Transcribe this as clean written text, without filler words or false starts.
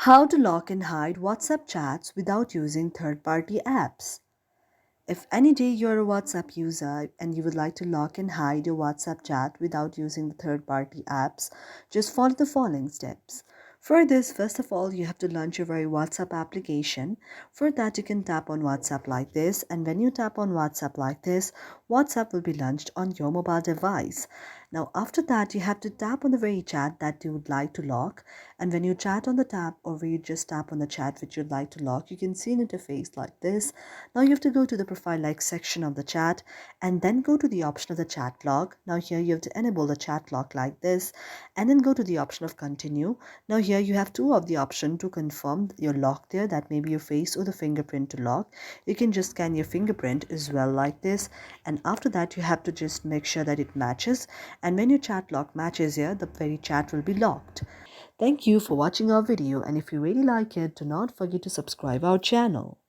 How to lock and hide WhatsApp chats without using third-party apps. If any day you're a WhatsApp user and you would like to lock and hide your WhatsApp chat without using the third-party apps, just follow the following steps. For this, first of all, you have to launch your very WhatsApp application. For that, you can tap on WhatsApp like this, and when you tap on WhatsApp like this, WhatsApp will be launched on your mobile device. Now, after that, you have to tap on the very chat that you would like to lock, and when you chat on the tab or when you just tap on the chat which you'd like to lock, you can see an interface like this. Now you have to go to the profile like section of the chat and then go to the option of the chat log. Now here you have to enable the chat log like this and then go to the option of continue. Now here you have two of the option to confirm your lock there, that may be your face or the fingerprint to lock. You can just scan your fingerprint as well like this, and after that you have to just make sure that it matches, and when your chat lock matches here, the very chat will be locked. Thank you for watching our video, and if you really like it, do not forget to subscribe our channel.